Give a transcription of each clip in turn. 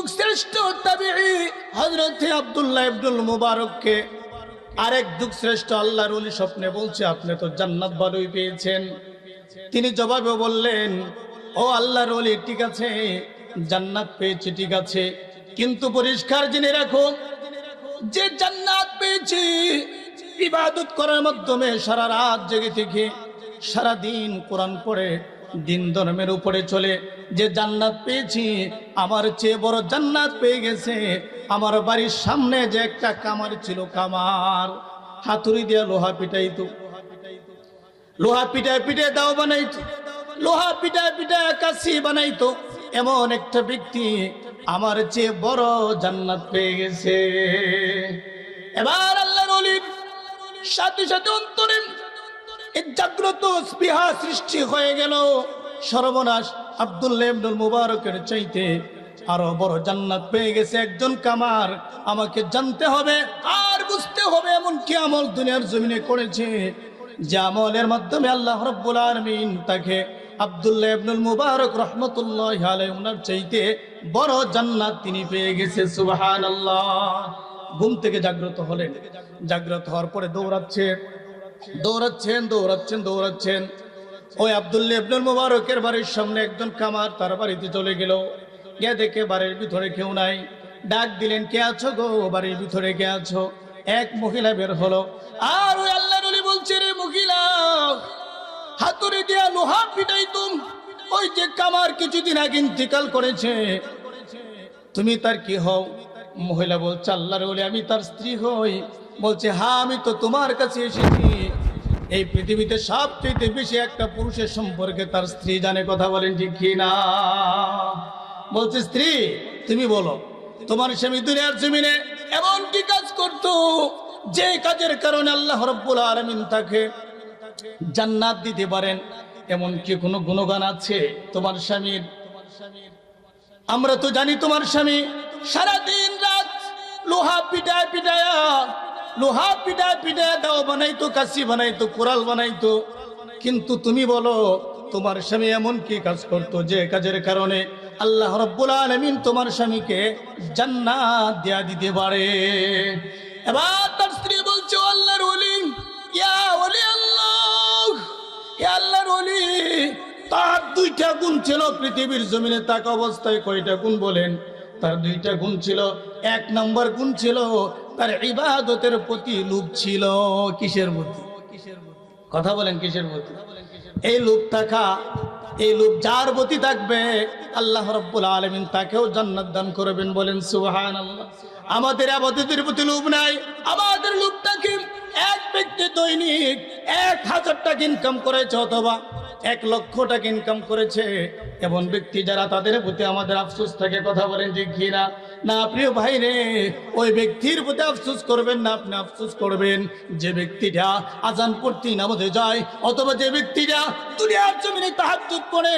যুগ শ্রেষ্ঠ তাবিঈ হযরত আব্দুল্লাহ ইবনুল মুবারককে আরেক যুগ শ্রেষ্ঠ আল্লাহর ওলি স্বপ্নে বলছে, আপনি তো জান্নাত ভালোই পেয়েছেন। তিনি জবাবে বললেন, ও আল্লাহর ওলি, ঠিক আছে, জান্নাত পেয়েছি, ঠিক আছে, কিন্তু পরিষ্কার জেনে রাখো, যে জান্নাত পেয়েছি ইবাদত করার মাধ্যমে, সারা রাত জেগে থেকে সারা দিন কোরআন পড়ে দিন ধর্মের উপরে চলে, যে জান্নাত পেয়েছি, আমার চেয়ে বড় জান্নাত পেয়ে গেছে আমার বাড়ির সামনে যে একটা কামার ছিল, কামার হাতুড়ি দিয়ে লোহা পিটাইতো, লোহা পিটায় পিটায় দাও বানাইতো, লোহা পিটায় পিটায় কাশি বানাইতো, এমন একটা ব্যক্তি আমার চেয়ে বড় জান্নাত পেয়ে গেছে। এবার আল্লাহর ওলির সাথে সাথে অন্তরে এক জাগ্রত স্পৃহা সৃষ্টি হয়ে গেল, সর্বনাশ, আব্দুল্লাহ ইবনুল মুবারকের চাইতে আরো বড় জান্নাত পেয়ে গেছে একজন কামার, আমাকে জানতে হবে আর বুঝতে হবে এমন কি আমল দুনিয়ার জমিনে করেছে যে আমলের মাধ্যমে আল্লাহ রাব্বুল আলামিন তাকে আব্দুল্লাহ ইবনুল মুবারক রাহমাতুল্লাহি আলাইহি ওনার চাইতে বড় জান্নাত তিনি পেয়ে গেছে। সুবহানাল্লাহ। ঘুম থেকে জাগ্রত হলেন, জাগ্রত হওয়ার পরে দৌড়াচ্ছেন। ওই আব্দুল্লাহ ইবনুল মুবারকের বাড়ির সামনে একজন কামার তার বাড়িতে চলে গেল, গিয়ে দেখে বাড়ির ভিতরে কেউ নাই। ডাক দিলেন, কে আছো গো, বাড়ির ভিতরে কে আছো? এক মহিলা বের হলো, আর ওই আল্লাহর ওলি বলছে, রে মহিলা, হাতুড়ি দিয়া লোহা পিটাইতুম, ওই যে কামার কিছুদিন আগে ইন্তেকাল করেছে, তুমি তার কি হও? মহিলা বলছে, আল্লাহর ওলি, আমি তার স্ত্রী হই। বলছে, হ্যাঁ, আমি তো তোমার কাছে এসেছি, এই পৃথিবীতে সবচেয়ে বেশি একটা পুরুষের সম্পর্কে তার স্ত্রী জানে, কথা বলেন ঠিক কি না? বলছে, স্ত্রী, তুমি বলো, তোমার স্বামী দুনিয়ার জমিনে এমন কি কাজ করতো যে কাজের কারণে আল্লাহ রাব্বুল আলামিন তাকে জান্নাত দিতে পারেন? এমন কি কোনো গুণগান আছে তোমার স্বামীর? আমরা তো জানি তোমার স্বামী সারাদিন রাত লোহা পিটায় পিটায় দাও বানাইতো, কাশি বানাইতো, কোরাল বানাইতো, কিন্তু তুমি বলো তোমার স্বামী এমন কি কাজ করতো যে কাজের কারণে আল্লাহ রাব্বুল আলামিন তোমার স্বামীকে জান্নাত দেয়া দিতে পারে? এবার তার স্ত্রী বলছে, আল্লাহর ওলি, ইয়া ওলি আল্লাহ, ইয়া আল্লাহর ওলি, তার দুইটা গুণ ছিল পৃথিবীর জমিনে থাকা অবস্থায়। কয়টা গুণ বলেন? তার দুইটা গুণ ছিল। এক নম্বর গুণ ছিল তার ইবাদতের প্রতি লোভ ছিল। কিসের প্রতি? কথা বলেন, কিসের প্রতি? এই লোভ থাকা, এই লোভ যার প্রতি থাকবে আল্লাহ রাব্বুল আলামিন তাকেও জান্নাত দান করবেন। বলেন সুবহানাল্লাহ। আমাদের ইবাদতের প্রতি লোভ নাই, আমাদের লোভটা কি? এক ব্যক্তি দৈনিক 1000 টাকা ইনকাম করেছে অথবা 1 লক্ষ টাকা ইনকাম করেছে, এমন ব্যক্তি যারা, তাদের প্রতি আমাদের আফসোস থাকে। কথা বলেন ঠিক কি না? না প্রিয় ভাই রে, ওই ব্যক্তির প্রতি আফসোস করবেন না, আপনি আফসোস করবেন যে ব্যক্তিটা আজান পড়তে নামাজে যায়, অথবা যে ব্যক্তিটা দুনিয়ার জমিনে তাহাজ্জুদ পড়ে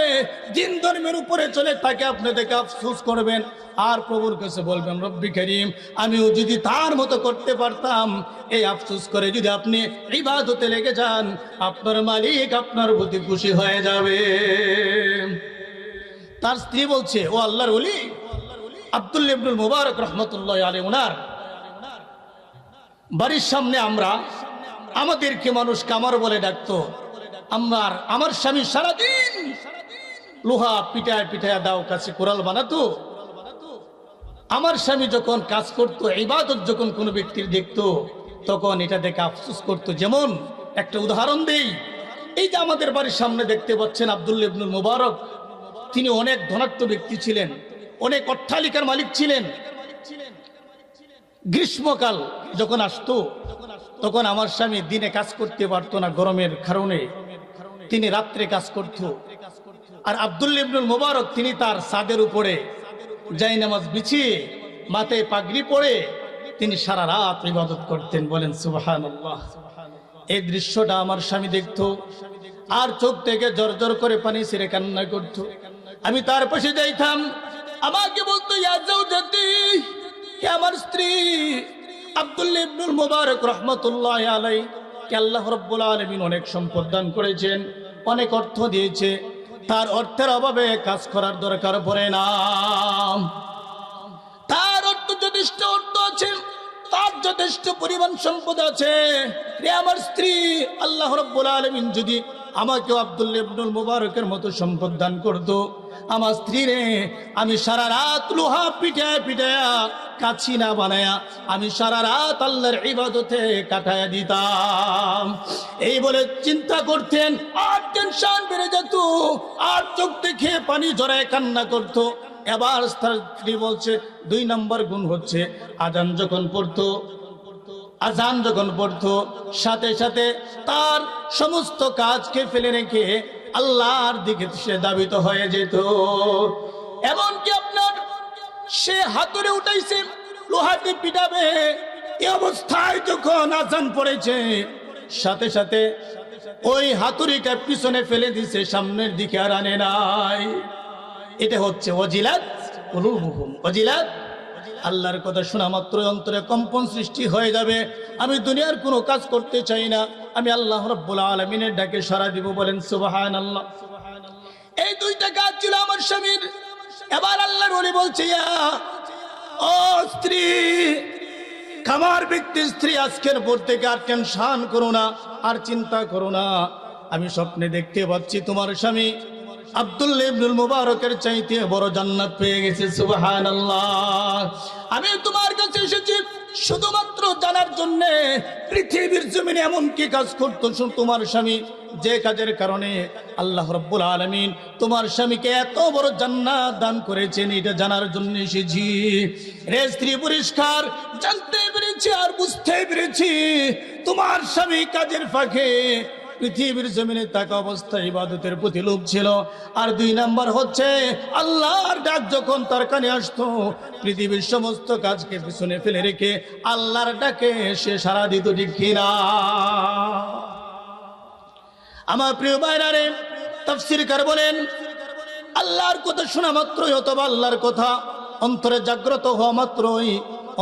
দিন ধর্মের উপরে চলে, তাকে আপনি দেখে আফসোস করবেন। আর প্রভুর কাছে বলবেন, রব্বি করিম, আমিও যদি তার মতো করতে পারতাম। এই আফসোস করে যদি আপনি ইবাদতে লেগে যান, আপনার মালিক আপনার প্রতি খুশি হয়ে যাবে। তার স্ত্রী বলছে, ও আল্লাহর ওলি, আব্দুল্লাহ ইবনুল মুবারক রাহমাতুল্লাহি আলাইহি ওনার বাড়ির সামনে আমাদেরকে মানুষ কামার বলে ডাকতো। আমার স্বামী সারাদিন লোহা পিটায় পিটায় দাও কাছে কোরাল বানাতো। আমার স্বামী যখন কাজ করতো, ইবাদত যখন কোনো ব্যক্তির দেখতো, তখন এটা দেখে আফসোস করতো। যেমন একটা উদাহরণ দেই, এই যে আমাদের বাড়ির সামনে দেখতে পাচ্ছেন আব্দুল্লাহ ইবনুল মুবারক, তিনি অনেক ধনাঢ্য ব্যক্তি ছিলেন, অনেক অট্টালিকার মালিক ছিলেন। গ্রীষ্মকাল যখন আসতো, তখন আমার স্বামী দিনে কাজ করতে পারতো না গরমের কারণে, তিনি রাত্রে কাজ করত। আর আব্দুল্লাহ ইবনুল মুবারক তিনি তার ছাদের উপরে জায়নামাজ বিছিয়ে মাথায় পাগড়ি পরে তিনি সারা রাত ইবাদত করতেন। বলেন সুবহানাল্লাহ। এই দৃশ্যটা আমার স্বামী দেখতো, আর চোখ থেকে জর্জর করে পানি ছেড়ে কান্না করতো। আমি তার পাশে যাইতাম, আমাকে বলতো, ইয়া জাওজাতি, হে আমার স্ত্রী। আব্দুল্লাহ ইবনুল মুবারক রাহমাতুল্লাহি আলাইহি কে আল্লাহ রাব্বুল আলামিন অনেক সম্পদ দান করেছেন, অনেক অর্থ দিয়েছে, তার অর্থের অভাবে কাজ করার দরকার পড়ে না। যথেষ্ট অর্থ আছে, তার যথেষ্ট পরিমাণ সম্পদ আছে। রে আমার স্ত্রী, আল্লাহ রাব্বুল আলামিন যদি আমাকে আব্দুল্লাহ ইবনুল মুবারকের মতো সম্পদ দান করতো, আমার স্ত্রী রে আমি সারা রাত লোহা পিটায়া পিটায়া কাছি না বানায়া আমি সারা রাত আল্লাহর ইবাদতে কাটায়া দিতাম। এই বলে চিন্তা করতেন, আর টেনশন বেড়ে যেত, আর চোখ দেখে পানি ঝরায় কান্না করতো। এবার তার স্ত্রী বলছে 2 নম্বর গুণ হচ্ছে আজান যখন পড়তো সাথে সাথে তার সমস্ত কাজকে ফেলে রেখে আল্লাহর দিকে সে ধাবিত হয়ে যেত। এমনকি আপনার সে হাতুড়ে উঠাইছে লোহাতে পিটাবে, এই অবস্থায় যখন আজান পড়েছে সাথে সাথে ওই হাতুড়িটা পিছনে ফেলে দিছে, সামনের দিকে আর আনে নাই। এটা হচ্ছে ওয়াজিলাত কুলুবুহুম। ওয়াজিলাত, আল্লাহর কথা শোনা মাত্র অন্তরে কম্পন সৃষ্টি হয়ে যাবে। আমি দুনিয়ার কোনো কাজ করতে চাই না, আমি আল্লাহ রাব্বুল আলামিনের ডাকে সাড়া দিব। বলেন সুবহানাল্লাহ। এই 2টা কাজ ছিল আমার স্বামীর। এবার আল্লাহর ওলি বলছে, ও স্ত্রী, খামার ব্যক্তি স্ত্রী, আজকের পর থেকে আর টেনশন করো না, আর চিন্তা করো না। আমি স্বপ্নে দেখতে পাচ্ছি তোমার স্বামী আব্দুল্লাহ ইবনুল মুবারকের চাইতে বড় জান্নাত পেয়ে গেছে। সুবহানাল্লাহ। আমি তোমার কাছে এসেছি শুধুমাত্র জানার জন্য পৃথিবীর জমিনে এমন কি কাজ করতো তোমার স্বামী, যে কাজের কারণে আল্লাহ রাব্বুল আলামিন তোমার স্বামীকে এত বড় জান্নাত দান করেছেন, এটা জানার জন্য এসেছি। রে স্ত্রী, পরিষ্কার জানতে পেরেছি আর বুঝতে পেরেছি তোমার স্বামী কাজের ফাঁকে পৃথিবীর জমিনে থাকা অবস্থায় ইবাদতের প্রতি লোভ ছিল। আর 2 নাম্বার হচ্ছে আল্লাহর ডাক যখন তার কানে আসতো, পৃথিবীর সমস্ত কাজকে পিছনে ফেলে রেখে আল্লাহর ডাকে সে সাড়া দিত। ঠিক কিনা? আমার প্রিয় ভাইরা রে, তাফসীরকার বলেন আল্লাহর কথা শোনা মাত্রই অথবা আল্লাহর কথা অন্তরে জাগ্রত হওয়া মাত্রই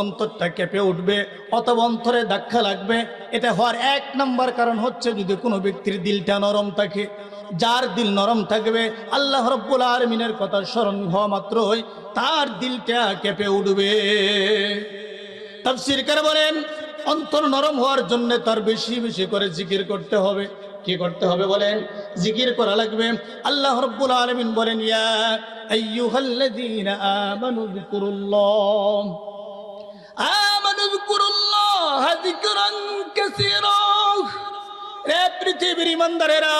অন্তরটা কেঁপে উঠবে অথবা অন্তরে ধাক্কা লাগবে। এটা হওয়ার 1 নম্বর কারণ হচ্ছে যদি কোনো ব্যক্তির দিলটা নরম থাকে। যার দিল নরম থাকবে, আল্লাহ রাব্বুল আলামিনের কথা স্মরণ হওয়া মাত্রই তার দিলটা কেঁপে উঠবে। তাফসীরকার বলেন অন্তর নরম হওয়ার জন্য তার বেশি বেশি করে জিকির করতে হবে। কি করতে হবে বলেন? জিকির করা লাগবে। আল্লাহ রাব্বুল আলামিন বলেন, ইয়া আইয়ুহাল্লাযীনা আমানু যিকুরুল্লাহ যিকুরুল্লাহ যিকরান কাসীরা। রে পৃথিবীর ইমানদারেরা,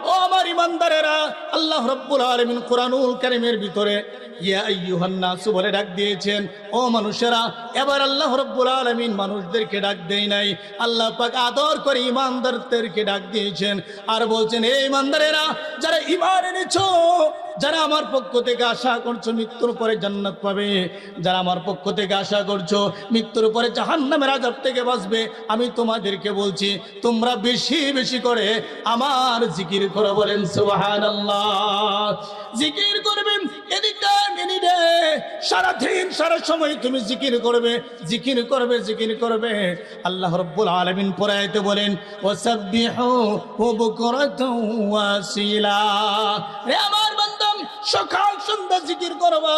ও আমার ইমানদারেরা, আল্লাহ রাব্বুল আলামিন কোরআনুল কারীমের ভিতরে ইয়া আইয়ুহান নাস বলে ডাক দিয়েছেন, ও মানুষেরা। এবার আল্লাহ রাব্বুল আলামিন মানুষদেরকে ডাক দেয় নাই, আল্লাহ পাক আদর করে ইমানদারদেরকে ডাক দিয়েছেন। আর বলছেন, হে ইমানদারেরা, যারা ঈমান এনেছো, যারা আমার পক্ষ থেকে আশা করছো মৃত্যুর পরে জান্নাত পাবে, যারা আমার পক্ষ থেকে আশা করছো মৃত্যুর পরে জাহান্নামের আযাব থেকে বাঁচবে, আমি তোমাদেরকে বলছি তোমরা বেশি বেশি করে আমার জিকির করো। বলেন সুবহানাল্লাহ। জিকির করবেন এদিকে মিনিটে, সারাদিন সারা সময় তুমি জিকির করবে, জিকির করবে, জিকির করবে। আল্লাহ রাব্বুল আলামিন পরাইতে বলেন, ওয়াসাব্বিহু বুকরাতাও ওয়াসিলা। হে আমার বান্দা, সকাল সন্ধ্যা জিকির করবা।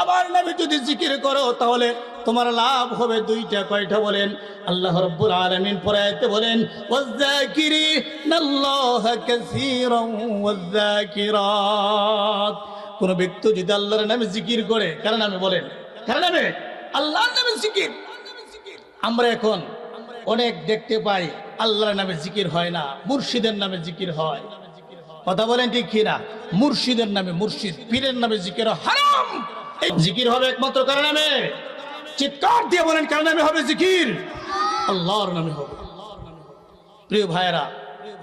আমার নামে যদি জিকির করো তাহলে তোমার লাভ হবে 2টা। কয়টা বলেন? আল্লাহ রাব্বুল আলামিন পরাইতে বলেন, ওয়াযাকিরিনাল্লাহা কাসীরান ওয়াযাকিরাত। কোন ব্যক্তি যদি আল্লাহর নামে জিকির করে, কার নামে বলেন? কার নামে? আল্লাহর নামে জিকির। আমরা এখন অনেক দেখতে পাই আল্লাহর নামে জিকির হয় না, মুর্শিদের নামে জিকির হয়। কথা বলেন ঠিক কিনা? মুর্শিদের নামে, মুর্শিদ পীরের নামে জিকির হারাম। এই জিকির হবে একমাত্র কার নামে? চিৎকার দিয়ে বলেন, কার নামে হবে জিকির? আল্লাহর নামে হবে। প্রিয় ভাইরা,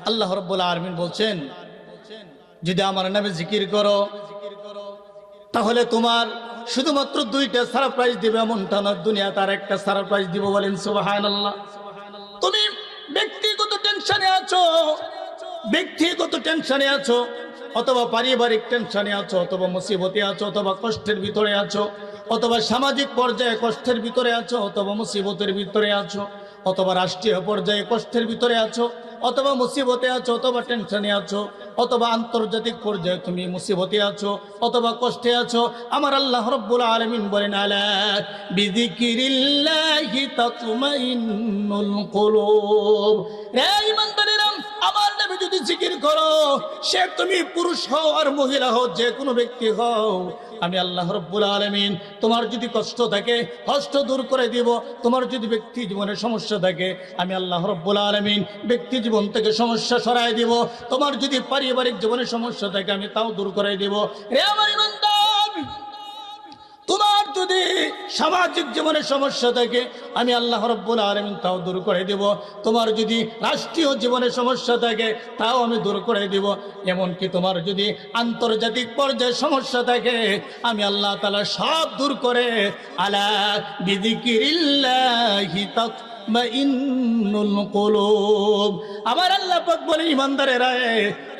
আল্লাহ রাব্বুল আলামিন বলছেন, যদি আমার নামে জিকির করো তাহলে তোমার শুধুমাত্র 2টা সারপ্রাইজ দিবে এমনটা না, দুনিয়া তার একটা সারপ্রাইজ দিব। বলেন সুবহানাল্লাহ। তুমি ব্যক্তিগত টেনশনে আছো, ব্যক্তিগত টেনশনে আছো, অথবা পারিবারিক টেনশনে আছো, অথবা মুসিবতে আছো, অথবা কষ্টের ভিতরে আছো, অথবা সামাজিক পর্যায়ে কষ্টের ভিতরে আছো, অথবা মুসিবতের ভিতরে আছো, অথবা রাষ্ট্রীয় পর্যায়ে কষ্টের ভিতরে আছো, অথবা মুসিবতে আছো, অথবা টেনশনে আছো, অথবা আন্তর্জাতিক পর্যায়ে তুমি মুসিবতে আছো, অথবা কষ্টে আছো, আমার আল্লাহ রাব্বুল আলামিন বলেন আলা বিযিকিরিল্লাহি তাতমাইন্নুল কুলুব। হে ঈমানদারেরা, আমার নামে যদি জিকির করো, সে তুমি পুরুষ হও আর মহিলা হও, যে কোনো ব্যক্তি হও, আমি আল্লাহ রাব্বুল আলামিন তোমার যদি কষ্ট থাকে কষ্ট দূর করে দিব। তোমার যদি ব্যক্তি জীবনে সমস্যা থাকে, আমি আল্লাহ রাব্বুল আলামিন ব্যক্তি জীবন থেকে সমস্যা সরাই দিব। তোমার যদি পারিবারিক জীবনে সমস্যা থাকে, আমি তাও দূর করে দিব। রে আমার ঈমানদার, তোমার যদি সামাজিক জীবনে সমস্যা থাকে, আমি আল্লাহ রাব্বুল আলামিন তাও দূর করে দেব। তোমার যদি রাষ্ট্রীয় জীবনে সমস্যা থাকে, তাও আমি দূর করে দেব। এমনকি তোমার যদি আন্তর্জাতিক পর্যায়ে সমস্যা থাকে, আমি আল্লাহ তাআলা সব দূর করে আলা বিযিকিরিল্লাহি তাতমাইন্নুল কুলুব। আমার আল্লাহ পাক বলে, ঈমানদারেরা,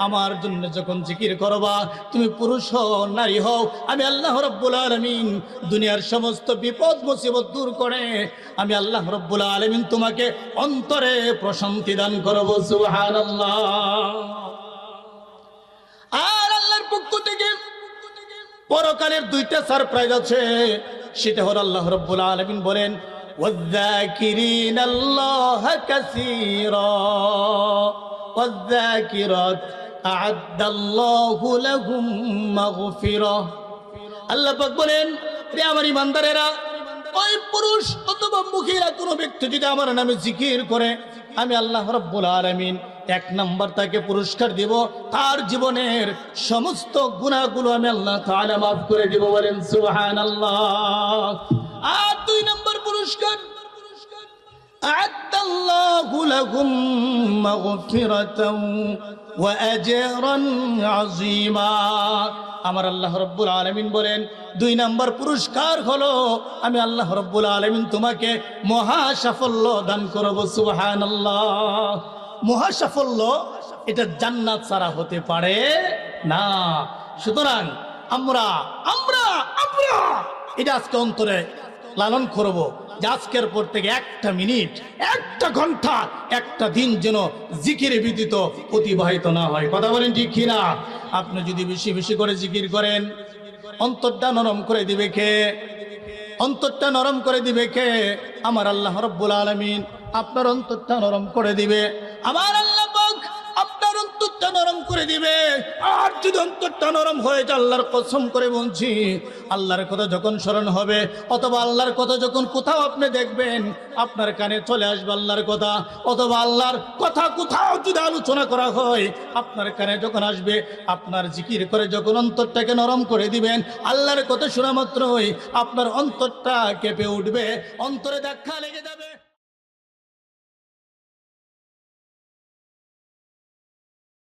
আমার জন্য যখন জিকির করবা, তুমি পুরুষ হও নারী হও, আমি আল্লাহ রাব্বুল আলামিন দুনিয়ার সমস্ত বিপদ মুসিবত দূর করে আমি আল্লাহ রাব্বুল আলামিন তোমাকে অন্তরে প্রশান্তি দান করব। সুবহানাল্লাহ। আর আল্লাহর পক্ষ থেকে পরকালের দুইটা সারপ্রাইজ আছে। সেটা হলো আল্লাহ রাব্বুল আলামিন বলেন ওয়াযাকিরিনাল্লাহা কাসীরা ওয়াযাকিরাত আ'আদ্দাল্লাহু লাহুম মাগফিরাহ। আল্লাহ পাক বলেন, রে আমার ঈমানদারেরা, ওই পুরুষ অথবা মহিলা কোনো ব্যক্তি যদি আমার নামে জিকির করে, আমি আল্লাহ রাব্বুল আলামিন এক নাম্বার তাকে পুরস্কার দিব, তার জীবনের সমস্ত গুনাহগুলো আমি আল্লাহ তাআলা মাফ করে দিব। বলেন সুবহানাল্লাহ। আর দুই নম্বর পুরস্কার, আ'আদ্দাল্লাহু লাহুম মাগফিরাতাও ওয়া আজরান আযীমা। আমার আল্লাহ রাব্বুল আলামিন বলেন, দুই নাম্বার পুরস্কার হলো আমি আল্লাহ রাব্বুল আলামিন তোমাকে মহা সাফল্য দান করব। সুবহানাল্লাহ। মহা সাফল্য এটা জান্নাত ছাড়া হতে পারে না। সুতরাং আমরা আমরা আমরা এটা আজকে অন্তরে লালন করব যে আজকের পর থেকে একটা মিনিট, একটা ঘন্টা, একটা দিন যেন জিকিরে ব্যতীত অতিবাহিত না হয়। কথা বলেন ঠিক কিনা? আপনি যদি বেশি বেশি করে জিকির করেন, অন্তরটা নরম করে দিবে কে? অন্তরটা নরম করে দিবে কে? আমার আল্লাহ রাব্বুল আলামিন আপনার অন্তরটা নরম করে দিবে। আমার আল্লাহ পাক আপনার অন্তরটা নরম করে দিবে। আর যদি অন্তরটা নরম হয়ে যায়, আল্লাহর কসম করে বলছি, আল্লাহর কথা যখন স্মরণ হবে, অথবা আল্লাহর কথা যখন কোথাও আপনি দেখবেন, আপনার কানে চলে আসবে আল্লাহর কথা, অথবা আল্লাহর কথা কোথাও যদি আলোচনা করা হয়, আপনার কানে যখন আসবে, আপনার জিকির করে যখন অন্তরটাকে নরম করে দিবেন, আল্লাহর কথা শোনা মাত্রই আপনার অন্তরটা কেঁপে উঠবে, অন্তরে ধাক্কা লেগে যাবে।